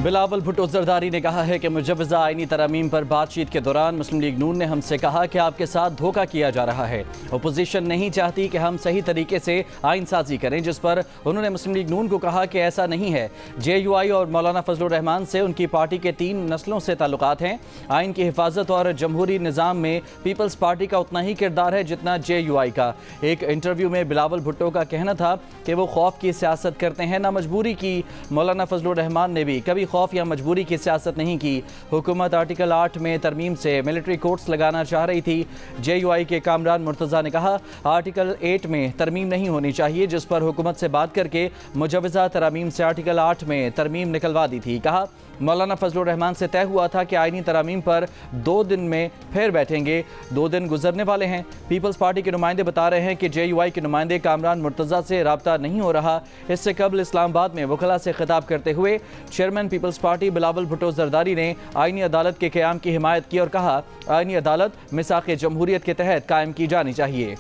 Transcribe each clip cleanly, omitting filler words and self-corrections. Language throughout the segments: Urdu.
بلاول بھٹو زرداری نے کہا ہے کہ مجوزہ آئینی ترامیم پر بات چیت کے دوران مسلم لیگ نون نے ہم سے کہا کہ آپ کے ساتھ دھوکہ کیا جا رہا ہے۔ اپوزیشن نہیں چاہتی کہ ہم صحیح طریقے سے آئین سازی کریں، جس پر انہوں نے مسلم لیگ نون کو کہا کہ ایسا نہیں ہے۔ جے یو آئی اور مولانا فضل الرحمان سے ان کی پارٹی کے 3 نسلوں سے تعلقات ہیں۔ آئین کی حفاظت اور جمہوری نظام میں پیپلز پارٹی کا اتنا ہی کردار ہے جتنا جے یو آئی کا۔ ایک انٹرویو میں بلاول بھٹو کا کہنا تھا کہ وہ خوف کی سیاست کرتے ہیں، نہ مجبوری کی۔ مولانا فضل الرحمان نے بھی کبھی خوف یا مجبوری کی سیاست نہیں کی۔ حکومت آرٹیکل 8 میں ترمیم سے ملٹری کورٹس لگانا چاہ رہی تھی۔ جے یو آئی کے کامران مرتضیٰ نے کہا آرٹیکل 8 میں ترمیم نہیں ہونی چاہیے، جس پر حکومت سے بات کر کے مجوزہ ترامیم سے آرٹیکل 8 میں ترمیم نکلوا دی تھی۔ کہا مولانا فضل الرحمان سے طے ہوا تھا کہ آئینی ترامیم پر 2 دن میں پھر بیٹھیں گے۔ 2 دن گزرنے والے ہیں۔ پیپلز پارٹی کے نمائندے بتا رہے ہیں کہ جے یو آئی کے نمائندے کامران مرتضیٰ سے رابطہ نہیں ہو رہا۔ اس سے قبل اسلام آباد میں وکلاء سے خطاب کرتے ہوئے chairman Peoples Party Bilawal Bhutto Zardari نے آئینی عدالت کے قیام کی حمایت کی اور کہا آئینی عدالت میثاق جمہوریت کے تحت قائم کی جانی چاہیے۔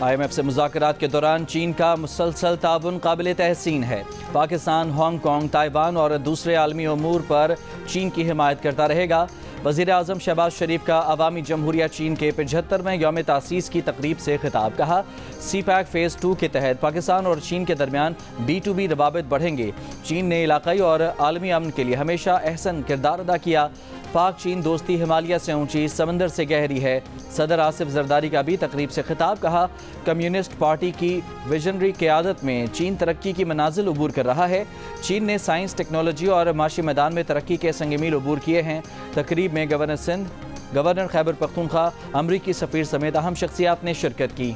آئی ایم ایف سے مذاکرات کے دوران چین کا مسلسل تعاون قابل تحسین ہے۔ پاکستان، ہانگ کانگ، تائیوان اور دوسرے عالمی امور پر چین کی حمایت کرتا رہے گا۔ وزیر اعظم شہباز شریف کا عوامی جمہوریہ چین کے 75ویں یوم تاسیس کی تقریب سے خطاب۔ کہا سی پیک فیز 2 کے تحت پاکستان اور چین کے درمیان B2B روابط بڑھیں گے۔ چین نے علاقائی اور عالمی امن کے لیے ہمیشہ احسن کردار ادا کیا۔ پاک چین دوستی ہمالیہ سے اونچی، سمندر سے گہری ہے۔ صدر آصف زرداری کا بھی تقریب سے خطاب۔ کہا کمیونسٹ پارٹی کی ویژنری قیادت میں چین ترقی کی منازل عبور کر رہا ہے۔ چین نے سائنس، ٹیکنالوجی اور معاشی میدان میں ترقی کے سنگ میل عبور کیے ہیں۔ تقریب میں گورنر سندھ، گورنر خیبر پختونخوا، امریکی سفیر سمیت اہم شخصیات نے شرکت کی۔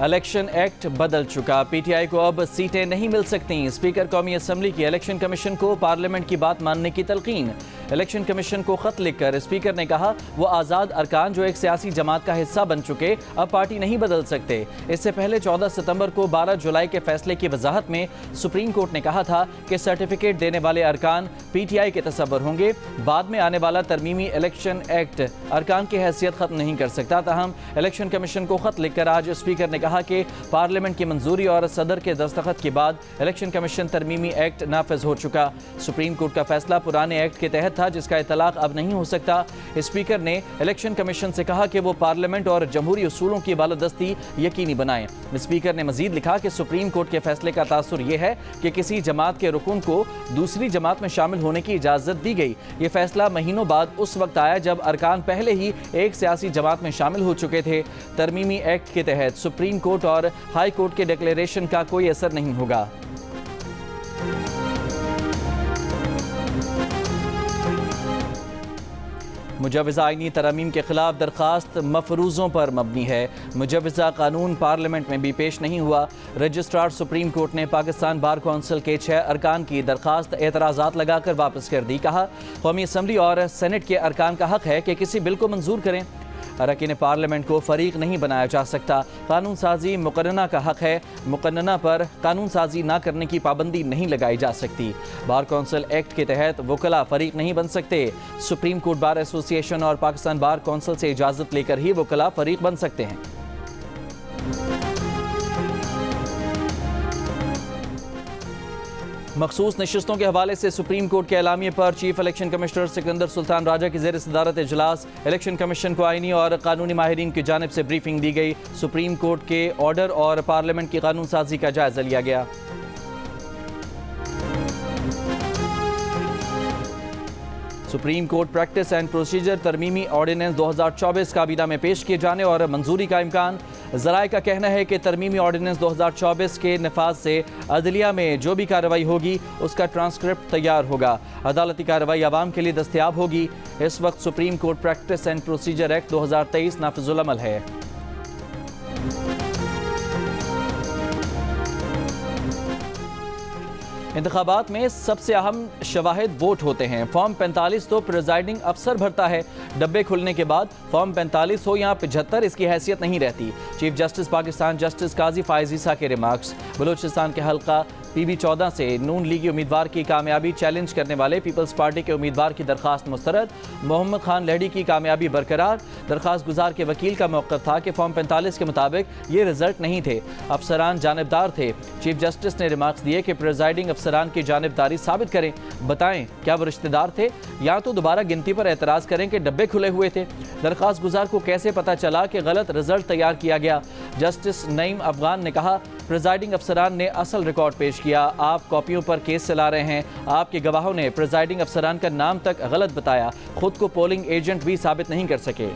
الیکشن ایکٹ بدل چکا، پی ٹی آئی کو اب سیٹیں نہیں مل سکتیں۔ اسپیکر قومی اسمبلی کی الیکشن کمیشن کو پارلیمنٹ کی بات ماننے کی تلقین۔ الیکشن کمیشن کو خط لکھ کر اسپیکر نے کہا وہ آزاد ارکان جو ایک سیاسی جماعت کا حصہ بن چکے اب پارٹی نہیں بدل سکتے۔ اس سے پہلے 14 ستمبر کو 12 جولائی کے فیصلے کی وضاحت میں سپریم کورٹ نے کہا تھا کہ سرٹیفکیٹ دینے والے ارکان پی ٹی آئی کے تصور ہوں گے۔ بعد میں آنے والا ترمیمی الیکشن ایکٹ ارکان کی حیثیت ختم نہیں کر سکتا۔ تاہم الیکشن کمیشن کو خط لکھ کر آج اسپیکر نے کہا کہ پارلیمنٹ کی منظوری اور صدر کے دستخط کے بعد الیکشن کمیشن ترمیمی ایکٹ نافذ ہو چکا۔ سپریم کورٹ کا فیصلہ پرانے ایکٹ کے تحت تھا جس کا اطلاق اب نہیں ہو سکتا۔ اسپیکر نے الیکشن کمیشن سے کہا کہ وہ پارلیمنٹ اور جمہوری اصولوں کی بالادستی یقینی بنائیں۔ اسپیکر نے مزید لکھا کہ سپریم کورٹ کے فیصلے کا تاثر یہ ہے کہ کسی جماعت کے رکن کو دوسری جماعت میں شامل ہونے کی اجازت دی گئی۔ یہ فیصلہ مہینوں بعد اس وقت آیا جب ارکان پہلے ہی ایک سیاسی جماعت میں شامل ہو چکے تھے۔ ترمیمی ایکٹ کے تحت سپریم کورٹ اور ہائی کورٹ کے ڈکلیریشن کا کوئی اثر نہیں ہوگا۔ مجوزہ آئینی ترامیم کے خلاف درخواست مفروضوں پر مبنی ہے۔ مجوزہ قانون پارلیمنٹ میں بھی پیش نہیں ہوا۔ رجسٹرار سپریم کورٹ نے پاکستان بار کونسل کے 6 ارکان کی درخواست اعتراضات لگا کر واپس کر دی۔ کہا قومی اسمبلی اور سینٹ کے ارکان کا حق ہے کہ کسی بل کو منظور کریں۔ اراکین پارلیمنٹ کو فریق نہیں بنایا جا سکتا۔ قانون سازی مقننہ کا حق ہے۔ مقننہ پر قانون سازی نہ کرنے کی پابندی نہیں لگائی جا سکتی۔ بار کونسل ایکٹ کے تحت وکلاء فریق نہیں بن سکتے۔ سپریم کورٹ بار ایسوسی ایشن اور پاکستان بار کونسل سے اجازت لے کر ہی وکلاء فریق بن سکتے ہیں۔ مخصوص نشستوں کے حوالے سے سپریم کورٹ کے اعلامیے پر چیف الیکشن کمشنر سکندر سلطان راجہ کی زیر صدارت اجلاس۔ الیکشن کمیشن کو آئینی اور قانونی ماہرین کی جانب سے بریفنگ دی گئی۔ سپریم کورٹ کے آرڈر اور پارلیمنٹ کی قانون سازی کا جائزہ لیا گیا۔ Supreme court practice and procedure ترمیمی آرڈیننس 2024 کابینہ میں پیش کیے جانے اور منظوری کا امکان۔ ذرائع کا کہنا ہے کہ ترمیمی آرڈیننس 2024 کے نفاذ سے عدلیہ میں جو بھی کارروائی ہوگی اس کا ٹرانسکرپٹ تیار ہوگا۔ عدالتی کارروائی عوام کے لیے دستیاب ہوگی۔ اس وقت supreme court practice and procedure act 2023 نافذ العمل ہے۔ انتخابات میں سب سے اہم شواہد ووٹ ہوتے ہیں۔ فارم 45 تو پریزائڈنگ افسر بھرتا ہے۔ ڈبے کھلنے کے بعد فارم 45 ہو یا 75 اس کی حیثیت نہیں رہتی۔ چیف جسٹس پاکستان جسٹس قاضی فائز عیسیٰ کے ریمارکس۔ بلوچستان کے حلقہ PB 14 سے نون لیگی امیدوار کی کامیابی چیلنج کرنے والے پیپلز پارٹی کے امیدوار کی درخواست مسترد۔ محمد خان لہڑی کی کامیابی برقرار۔ درخواست گزار کے وکیل کا موقف تھا کہ فارم 45 کے مطابق یہ رزلٹ نہیں تھے، افسران جانبدار تھے۔ چیف جسٹس نے ریمارکس دیے کہ پریزائڈنگ افسران کی جانبداری ثابت کریں، بتائیں کیا وہ رشتہ دار تھے یا تو دوبارہ گنتی پر اعتراض کریں کہ ڈبے کھلے ہوئے تھے۔ درخواست گزار کو کیسے پتہ چلا کہ غلط رزلٹ تیار کیا گیا؟ جسٹس نعیم افغان نے کہا پریزائڈنگ افسران نے اصل ریکارڈ پیش کیا، آپ کاپیوں پر کیس چلا رہے ہیں۔ آپ کے گواہوں نے پریزائڈنگ افسران کا نام تک غلط بتایا، خود کو پولنگ ایجنٹ بھی ثابت نہیں کر سکے۔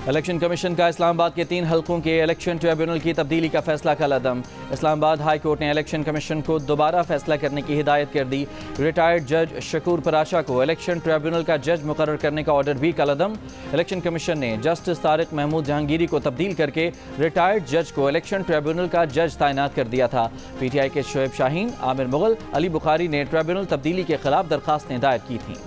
الیکشن کمیشن کا اسلام آباد کے 3 حلقوں کے الیکشن ٹریبیونل کی تبدیلی کا فیصلہ کل عدم۔ اسلام آباد ہائی کورٹ نے الیکشن کمیشن کو دوبارہ فیصلہ کرنے کی ہدایت کر دی۔ ریٹائرڈ جج شکور پراشا کو الیکشن ٹریبیونل کا جج مقرر کرنے کا آرڈر بھی کل عدم۔ الیکشن کمیشن نے جسٹس طارق محمود جہانگیری کو تبدیل کر کے ریٹائرڈ جج کو الیکشن ٹریبیونل کا جج تعینات کر دیا تھا۔ PTI کے شعیب شاہین، عامر مغل، علی بخاری نے ٹریبیونل تبدیلی کے خلاف درخواستیں دائر کی تھیں۔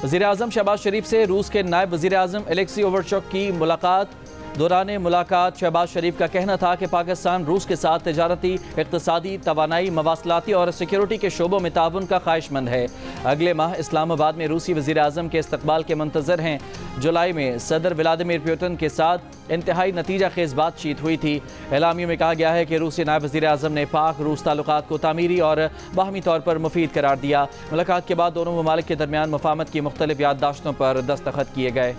وزیراعظم شہباز شریف سے روس کے نائب وزیراعظم الیکسی اوورچک کی ملاقات۔ دوران ملاقات شہباز شریف کا کہنا تھا کہ پاکستان روس کے ساتھ تجارتی، اقتصادی، توانائی، مواصلاتی اور سیکیورٹی کے شعبوں میں تعاون کا خواہش مند ہے۔ اگلے ماہ اسلام آباد میں روسی وزیراعظم کے استقبال کے منتظر ہیں۔ جولائی میں صدر ولادیمیر پوتن کے ساتھ انتہائی نتیجہ خیز بات چیت ہوئی تھی۔ اعلامیے میں کہا گیا ہے کہ روسی نائب وزیراعظم نے پاک روس تعلقات کو تعمیری اور باہمی طور پر مفید قرار دیا۔ ملاقات کے بعد دونوں ممالک کے درمیان مفاہمت کی مختلف یادداشتوں پر دستخط کیے گئے۔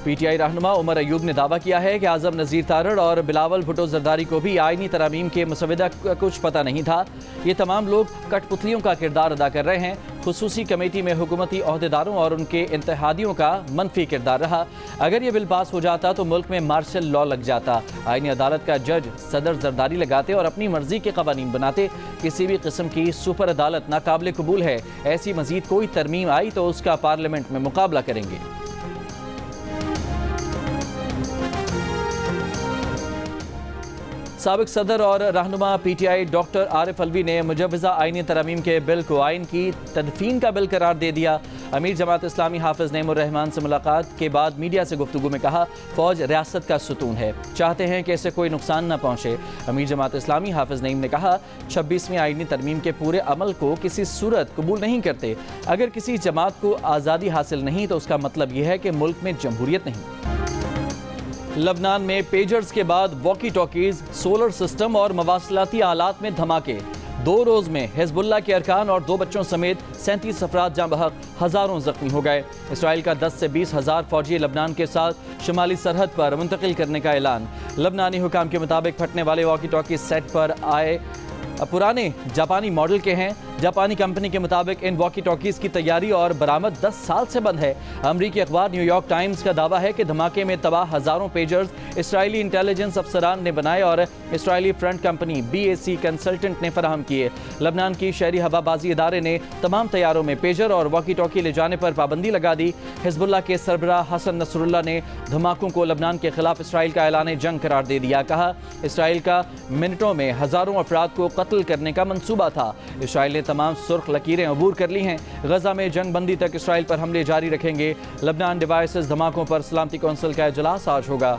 PTI رہنما عمر ایوب نے دعویٰ کیا ہے کہ اعظم نذیر تارڑ اور بلاول بھٹو زرداری کو بھی آئینی ترامیم کے مسودہ کا کچھ پتہ نہیں تھا۔ یہ تمام لوگ کٹ پتلیوں کا کردار ادا کر رہے ہیں۔ خصوصی کمیٹی میں حکومتی عہدیداروں اور ان کے اتحادیوں کا منفی کردار رہا۔ اگر یہ بل پاس ہو جاتا تو ملک میں مارشل لا لگ جاتا، آئینی عدالت کا جج صدر زرداری لگاتے اور اپنی مرضی کے قوانین بناتے۔ کسی بھی قسم کی سپر عدالت ناقابل قبول ہے۔ ایسی مزید کوئی ترمیم آئی تو اس کا پارلیمنٹ میں مقابلہ کریں گے۔ سابق صدر اور رہنما PTI ڈاکٹر عارف علوی نے مجوزہ آئینی ترامیم کے بل کو آئین کی تدفین کا بل قرار دے دیا۔ امیر جماعت اسلامی حافظ نعیم الرحمان سے ملاقات کے بعد میڈیا سے گفتگو میں کہا فوج ریاست کا ستون ہے، چاہتے ہیں کہ اسے کوئی نقصان نہ پہنچے۔ امیر جماعت اسلامی حافظ نعیم نے کہا 26ویں آئینی ترمیم کے پورے عمل کو کسی صورت قبول نہیں کرتے۔ اگر کسی جماعت کو آزادی حاصل نہیں تو اس کا مطلب یہ ہے کہ ملک میں جمہوریت نہیں۔ لبنان میں پیجرز کے بعد واکی ٹاکیز، سولر سسٹم اور مواصلاتی آلات میں دھماکے۔ 2 روز میں حزب اللہ کے ارکان اور 2 بچوں سمیت 37 افراد جاں بحق، ہزاروں زخمی ہو گئے۔ اسرائیل کا 10 سے 20 ہزار فوجی لبنان کے ساتھ شمالی سرحد پر منتقل کرنے کا اعلان۔ لبنانی حکام کے مطابق پھٹنے والے واکی ٹاکیز سیٹ پر آئے پرانے جاپانی ماڈل کے ہیں۔ جاپانی کمپنی کے مطابق ان واکی ٹاکیز کی تیاری اور برآمد 10 سال سے بند ہے۔ امریکی اخبار نیو یارک ٹائمز کا دعویٰ ہے کہ دھماکے میں تباہ ہزاروں پیجرز اسرائیلی انٹیلیجنس افسران نے بنائے اور اسرائیلی فرنٹ کمپنی BAC کنسلٹنٹ نے فراہم کیے۔ لبنان کی شہری ہوا بازی ادارے نے تمام طیاروں میں پیجر اور واکی ٹاکی لے جانے پر پابندی لگا دی۔ حزب اللہ کے سربراہ حسن نصر اللہ نے دھماکوں کو لبنان کے خلاف اسرائیل کا اعلان جنگ قرار دے دیا۔ کہا اسرائیل کا منٹوں میں ہزاروں افراد کو قتل کرنے کا منصوبہ تھا۔ اسرائیل نے تمام سرخ لکیریں عبور کر لی ہیں۔ غزہ میں جنگ بندی تک اسرائیل پر حملے جاری رکھیں گے۔ لبنان ڈیوائسز دھماکوں پر سلامتی کونسل کا اجلاس آج ہوگا۔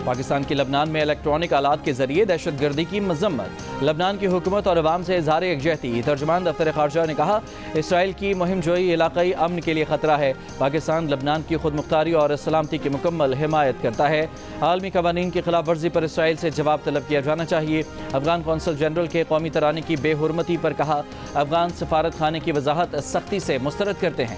پاکستان کی لبنان میں الیکٹرانک آلات کے ذریعے دہشت گردی کی مذمت۔ لبنان کی حکومت اور عوام سے اظہار یکجہتی۔ ترجمان دفتر خارجہ نے کہا اسرائیل کی مہم جوئی علاقائی امن کے لیے خطرہ ہے۔ پاکستان لبنان کی خود مختاری اور سلامتی کی مکمل حمایت کرتا ہے۔ عالمی قوانین کی خلاف ورزی پر اسرائیل سے جواب طلب کیا جانا چاہیے۔ افغان قونصل جنرل کے قومی ترانے کی بے حرمتی پر کہا افغان سفارت خانے کی وضاحت سختی سے مسترد کرتے ہیں۔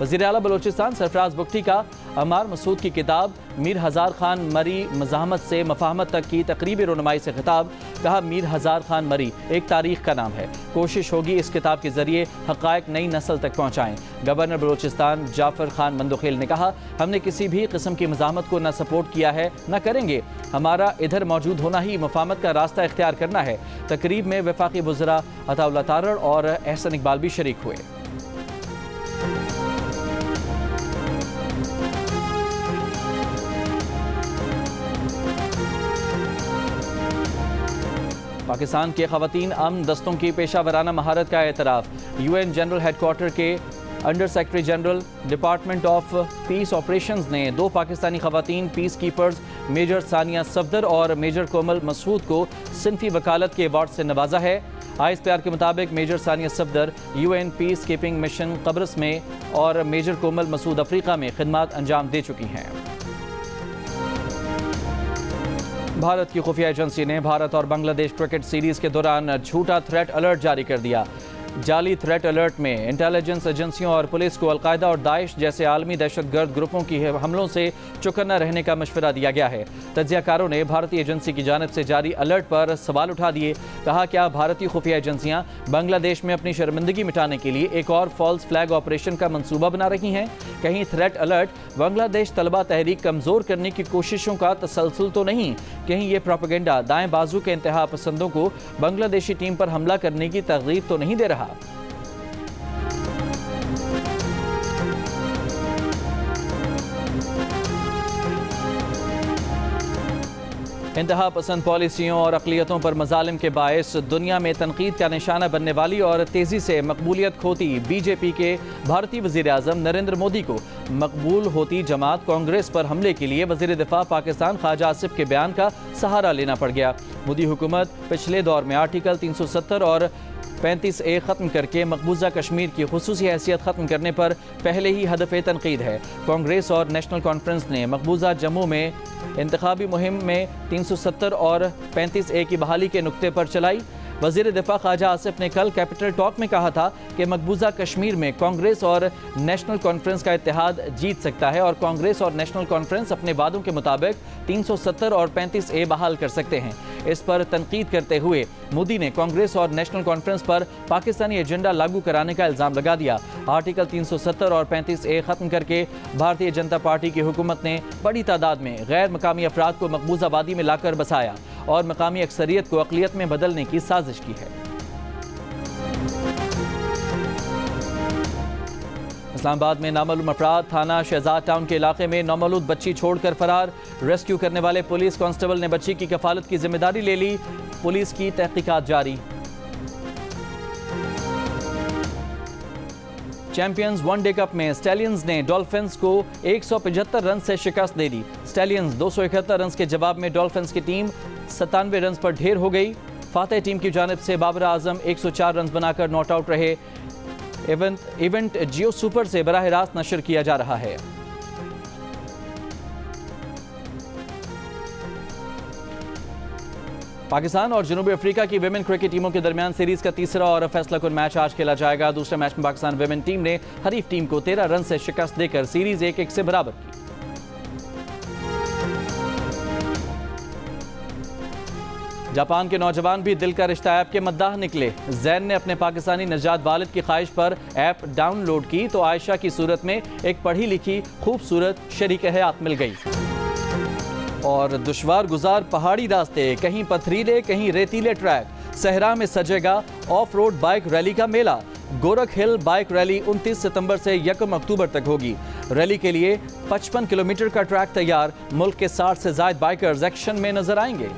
وزیر اعلیٰ بلوچستان سرفراز بگٹی کا عمار مسعود کی کتاب میر ہزار خان مری مزاحمت سے مفاہمت تک کی تقریبی رونمائی سے خطاب، کہا میر ہزار خان مری ایک تاریخ کا نام ہے، کوشش ہوگی اس کتاب کے ذریعے حقائق نئی نسل تک پہنچائیں۔ گورنر بلوچستان جعفر خان مندوخیل نے کہا ہم نے کسی بھی قسم کی مزاحمت کو نہ سپورٹ کیا ہے نہ کریں گے، ہمارا ادھر موجود ہونا ہی مفاہمت کا راستہ اختیار کرنا ہے۔ تقریب میں وفاقی وزراء عطا اللہ تارڑ اور احسن اقبال بھی شریک ہوئے۔ پاکستان کے خواتین امن دستوں کی پیشہ ورانہ مہارت کا اعتراف۔ U N general headquarter کے under secretary general department of peace operations نے 2 پاکستانی خواتین peacekeepers major Sania Safdar اور میجر کومل مسعود کو صنفی وکالت کے ایوارڈ سے نوازا ہے۔ آئی ایس پی آر کے مطابق major Sania Safdar U N peacekeeping mission قبرص میں اور میجر کومل مسعود افریقہ میں خدمات انجام دے چکی ہیں۔ بھارت کی خفیہ ایجنسی نے بھارت اور بنگلہ دیش کرکٹ سیریز کے دوران جھوٹا تھریٹ الرٹ جاری کر دیا۔ جعلی تھریٹ الرٹ میں انٹیلیجنس ایجنسیوں اور پولیس کو القاعدہ اور داعش جیسے عالمی دہشت گرد گروپوں کی حملوں سے چوکنا رہنے کا مشورہ دیا گیا ہے۔ تجزیہ کاروں نے بھارتی ایجنسی کی جانب سے جاری الرٹ پر سوال اٹھا دیے، کہا کیا بھارتی خفیہ ایجنسیاں بنگلہ دیش میں اپنی شرمندگی مٹانے کے لیے ایک اور فالس فلیگ آپریشن کا منصوبہ بنا رہی ہیں؟ کہیں تھریٹ الرٹ بنگلہ دیش طلبہ تحریک کمزور کرنے کی کوششوں کا تسلسل تو نہیں؟ کہیں یہ پروپیگنڈا دائیں بازو کے انتہا پسندوں کو بنگلہ دیشی ٹیم پر حملہ کرنے کی ترغیب تو نہیں دے رہا؟ انتہا پسند پالیسیوں اور اقلیتوں پر مظالم کے باعث دنیا میں تنقید کا نشانہ بننے والی اور تیزی سے مقبولیت کھوتی بی جے پی کے بھارتی وزیر اعظم نریندر مودی کو مقبول ہوتی جماعت کانگریس پر حملے کے لیے وزیر دفاع پاکستان خواجہ آصف کے بیان کا سہارا لینا پڑ گیا۔ مودی حکومت پچھلے دور میں آرٹیکل 370 اور 35A ختم کر کے مقبوضہ کشمیر کی خصوصی حیثیت ختم کرنے پر پہلے ہی ہدف تنقید ہے۔ کانگریس اور نیشنل کانفرنس نے مقبوضہ جموں میں انتخابی مہم میں 370 اور 35A کی بحالی کے نقطے پر چلائی۔ وزیر دفاع خواجہ آصف نے کل کیپٹل ٹاک میں کہا تھا کہ مقبوضہ کشمیر میں کانگریس اور نیشنل کانفرنس کا اتحاد جیت سکتا ہے اور کانگریس اور نیشنل کانفرنس اپنے وعدوں کے مطابق 370 اور 35A بحال کر سکتے ہیں۔ اس پر تنقید کرتے ہوئے مودی نے کانگریس اور نیشنل کانفرنس پر پاکستانی ایجنڈا لاگو کرانے کا الزام لگا دیا۔ آرٹیکل 370 اور 35A ختم کر کے بھارتیہ جنتا پارٹی کی حکومت نے بڑی تعداد میں غیر مقامی افراد کو مقبوضہ وادی میں لا کر بسایا اور مقامی اکثریت کو اقلیت میں بدلنے کی سازش کی ہے۔ اسلام آباد میں نامعلوم افراد تھانہ شہزاد ٹاؤن کے علاقے میں نومولود بچی چھوڑ کر فرار، ریسکیو کرنے والے پولیس کانسٹیبل نے بچی کی کفالت کی ذمہ داری لے لی، پولیس کی تحقیقات جاری۔ چیمپئنز ون ڈے کپ میں سٹیلینز نے ڈولفنز کو 175 رن سے شکست دے دی۔ سٹیلینز 271 رنز کے جواب میں ڈولفنز کی ٹیم 97 رنز پر ڈھیر ہو گئی۔ فاتح ٹیم کی جانب سے بابر اعظم 104 رنز بنا کر ناٹ آؤٹ رہے۔ ایونٹ جیو سپر سے براہ راست نشر کیا جا رہا ہے۔ پاکستان اور جنوبی افریقہ کی ویمن کرکٹ ٹیموں کے درمیان سیریز کا تیسرا اور فیصلہ کن میچ آج کھیلا جائے گا۔ دوسرے میچ میں پاکستان ویمن ٹیم نے حریف ٹیم کو 13 رن سے شکست دے کر سیریز 1-1 سے برابر کی۔ جاپان کے نوجوان بھی دل کا رشتہ ایپ کے مداح نکلے۔ زین نے اپنے پاکستانی نژاد والد کی خواہش پر ایپ ڈاؤن لوڈ کی تو عائشہ کی صورت میں ایک پڑھی لکھی خوبصورت شریک حیات مل گئی۔ اور دشوار گزار پہاڑی راستے، کہیں پتھریلے کہیں ریتیلے ٹریک، صحرا میں سجے گا آف روڈ بائک ریلی کا میلہ۔ گورکھ ہل بائک ریلی 29 ستمبر سے 1 اکتوبر تک ہوگی۔ ریلی کے لیے 55 کلومیٹر کا ٹریک تیار، ملک کے 60 سے زائد بائکرز ایکشن میں نظر آئیں گے۔